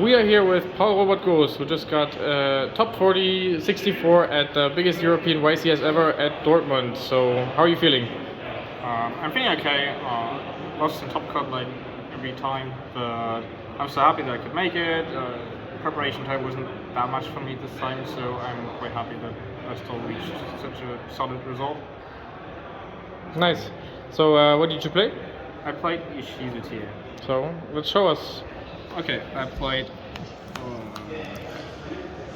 We are here with Paul Robert Goes, who just got top 40 64 at the biggest European YCS ever at Dortmund. So, how are you feeling? I'm feeling okay. Lost in top cut like every time, but I'm so happy that I could make it. Preparation time wasn't that much for me this time, so I'm quite happy that I still reached such a solid result. Nice. So, what did you play? I played Ishizu tier. So, let's show us. Okay, I played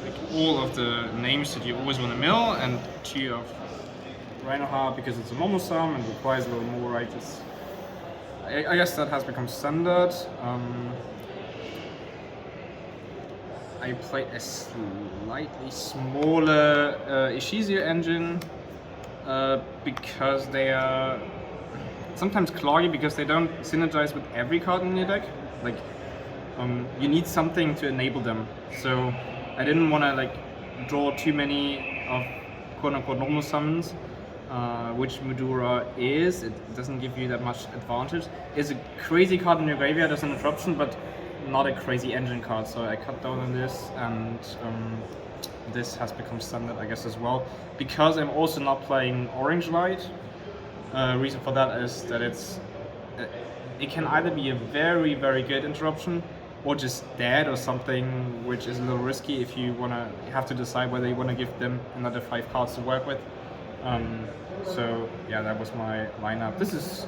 like all of the names that you always want to mill, and 2 of Reinhardt because it's a normal sum and requires a little more righteous. I guess that has become standard. I played a slightly smaller Ishizu engine because they are sometimes cloggy because they don't synergize with every card in your deck. Like you need something to enable them. So I didn't want to like draw too many of quote-unquote normal summons, which Medura is. It doesn't give you that much advantage. It's a crazy card in your graveyard as an interruption, but not a crazy engine card. So I cut down on this, and this has become standard, I guess, as well. Because I'm also not playing Orange Light. Reason for that is that it can either be a very, very good interruption or just dead or something, which is a little risky if you have to decide whether you want to give them another 5 cards to work with. So yeah, that was my lineup. This is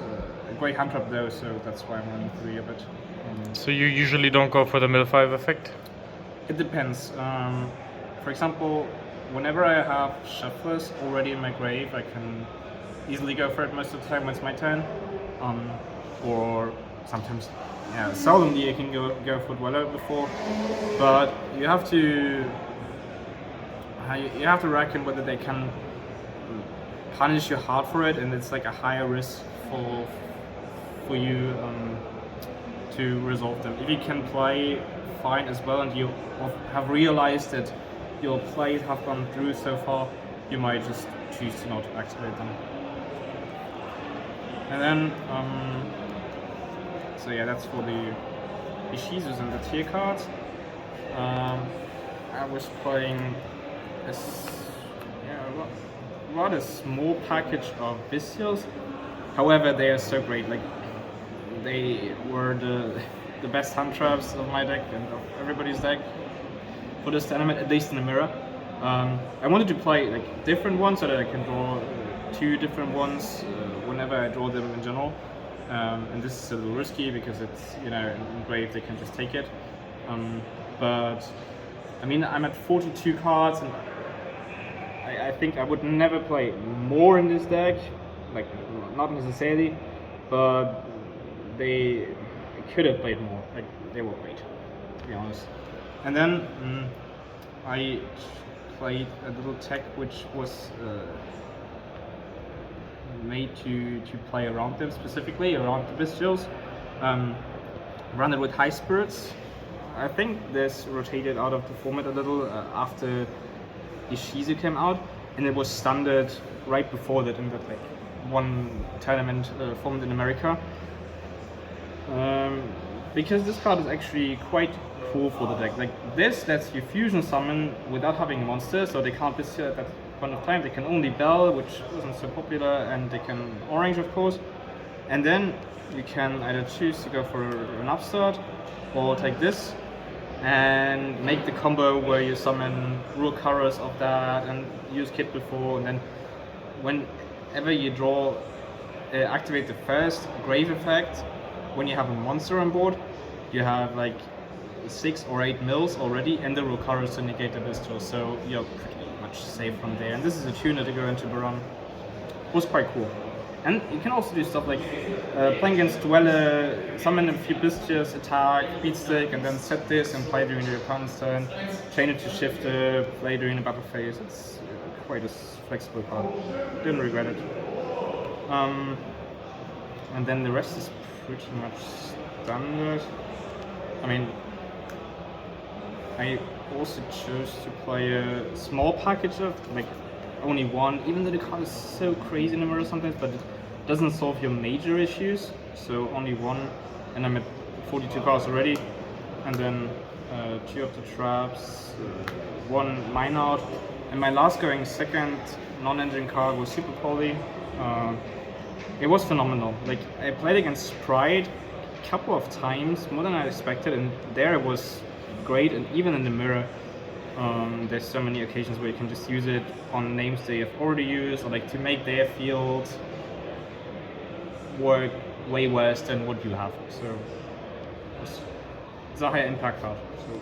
a great hand trap though, so that's why I'm running 3 of it. So, you usually don't go for the mill 5 effect? It depends. For example, whenever I have shufflers already in my grave, I can easily go for it most of the time when it's my turn. Or sometimes, yeah, seldomly I can go for Dweller before. But you have to reckon whether they can punish you hard for it, and it's like a higher risk for you to resolve them. If you can play fine as well, and you have realized that your plays have gone through so far, you might just choose to not activate them. And then, so yeah, that's for the Ishizus and the tier cards. I was playing a rather small package of Bestials. However, they are so great. Like, they were the best hand traps of my deck and of everybody's deck for this tournament, at least in the mirror. I wanted to play like different ones so that I can draw 2 different ones whenever I draw them in general. And this is a little risky because it's, in grave they can just take it. But I mean, I'm at 42 cards, and I think I would never play more in this deck, like not necessarily, but they could have played more. Like, they were great, to be honest. And then I played a little tech which was made to play around them, specifically around the Bestials. Run it with High Spirits. I think this rotated out of the format a little after Ishizu came out, and it was standard right before that in that like one tournament formed in America. Because this card is actually quite cool for the deck. Like, this lets you fusion summon without having monsters, so they can't Bestial at that point of time. They can only Bell, which isn't so popular, and they can Orange, of course. And then you can either choose to go for an upstart or take this and make the combo where you summon Rule Colors of that and use Kit before, and then whenever you draw, activate the first Grave effect. When you have a monster on board, you have like 6 or 8 mills already, and the Rule Colors to negate the Bestial, so you're pretty much safe from there. And this is a tuner to go into Baron. Was quite cool. And you can also do stuff like playing against Dweller, summon a few Bestials, attack, beat stick, and then set this and play during the opponent's turn. Chain it to Shifter, play during the battle phase. It's quite a flexible card. Didn't regret it. And then the rest is pretty much standard. I mean, I also chose to play a small package of like only one, even though the card is so crazy in the mirror sometimes, but it doesn't solve your major issues. So only one, and I'm at 42 cards already. And then 2 of the traps, 1 mine out, and my last going second non-engine card was Super Poly. It was phenomenal. Like, I played against Pride a couple of times, more than I expected, and there it was great. And even in the mirror, there's so many occasions where you can just use it on names they have already used, or like to make their field work way worse than what you have. So it's a high impact card. So,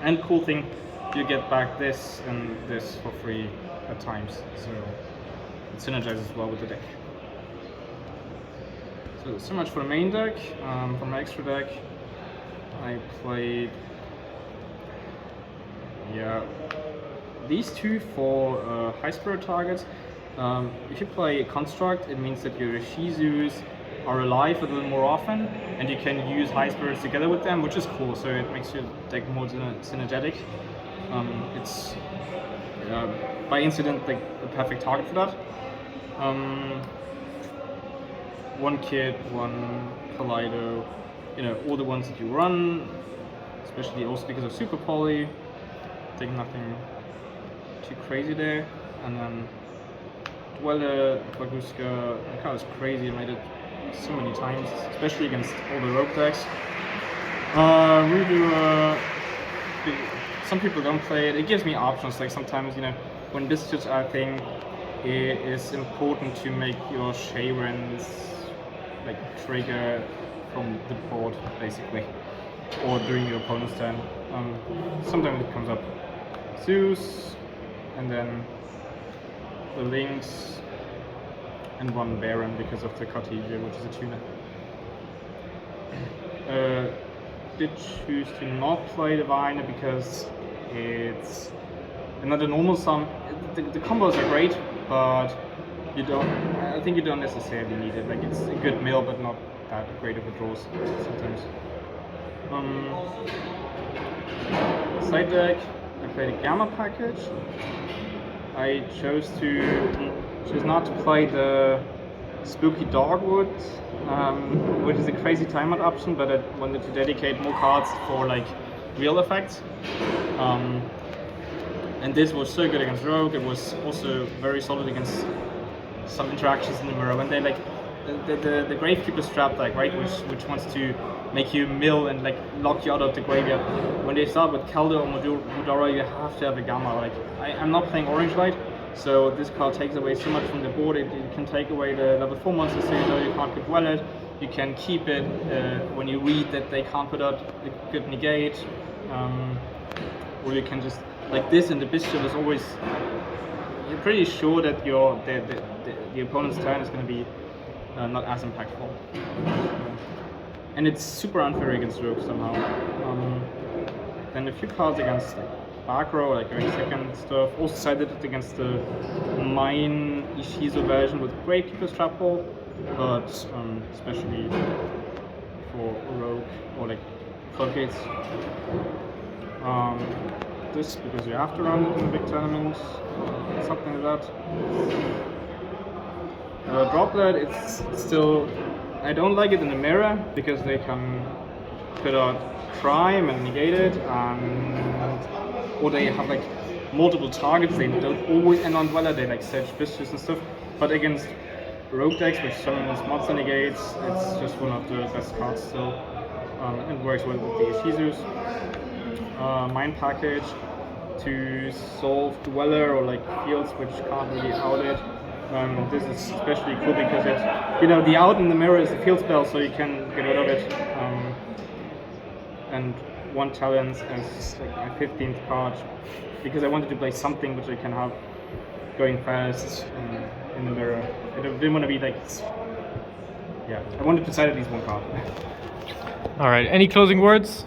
and cool thing, you get back this and this for free at times. So it synergizes well with the deck. So much for the main deck. For my extra deck, I played these two for high spirit targets. If you play Construct, it means that your Ishizus are alive a little more often, and you can use high spirits together with them, which is cool. So it makes your deck more synergetic. It's by incident like the perfect target for that. 1 Kid, 1 Kaleido, all the ones that you run, especially also because of Super Poly. I think nothing too crazy there. And then Dweller, Baguska, that card is crazy. I made it so many times, especially against all the rogue decks. Redo, some people don't play it. It gives me options. Like sometimes, when disputes are a thing, it is important to make your Shayrens like trigger from the board, basically, or during your opponent's turn. Sometimes it comes up. Zeus, and then the Lynx, and 1 Baron because of the Cartesia, which is a tuner. Did choose to not play Diviner because it's another normal sum. The combos are great, but I think you don't necessarily need it. Like, it's a good mill, but not that great of a draws sometimes. Side deck, I played a Gamma package. I chose not to play the Spooky Dogwood, which is a crazy timeout option, but I wanted to dedicate more cards for like real effects. And this was so good against Rogue. It was also very solid against some interactions in the mirror when they like the Gravekeeper's trap deck, right, which wants to make you mill and like lock you out of the graveyard. When they start with Calder or Mudora, you have to have a Gamma. Like, I'm not playing Orange Light, so this card takes away so much from the board. It can take away the level 4 monsters, so you can't get well it. You can keep it when you read that they can't put out a good negate, or you can just like this. And the Bishop is always, you're pretty sure that the opponent's turn is going to be not as impactful. And it's super unfair against Rogue somehow. Then a few cards against like Barkrow, like going second stuff. Also sided it against the Mine Ishizu version with Gravekeeper's Trap Hole, but especially for Rogue or like Floodgates. This because you have to run it in a big tournament, something like that. Droplet, it's still, I don't like it in the mirror because they can put out Crime and negate it, or they have like multiple targets. They don't always end on Dweller, they like Sedge Vicious and stuff. But against Rogue decks, which summons monster negates, it's just one of the best cards still. It works well with the Ishizus. Mine package to solve Dweller or like fields which can't really out it. This is especially cool because it's, the out in the mirror is a field spell, so you can get rid of it. And 1 talent as like my 15th card, because I wanted to play something which I can have going fast in the mirror. I didn't want to be like, I wanted to side at least 1 card. Alright, any closing words?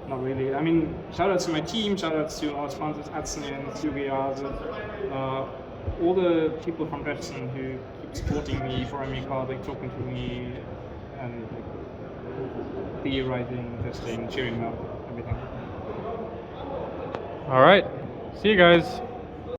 Not really. I mean, shout outs to my team, shout outs to our sponsors, Adson and Sugiyaza. All the people from Redson who keep supporting me, for me cards, like talking to me, and like, theorizing, testing, cheering me up, everything. Alright, see you guys.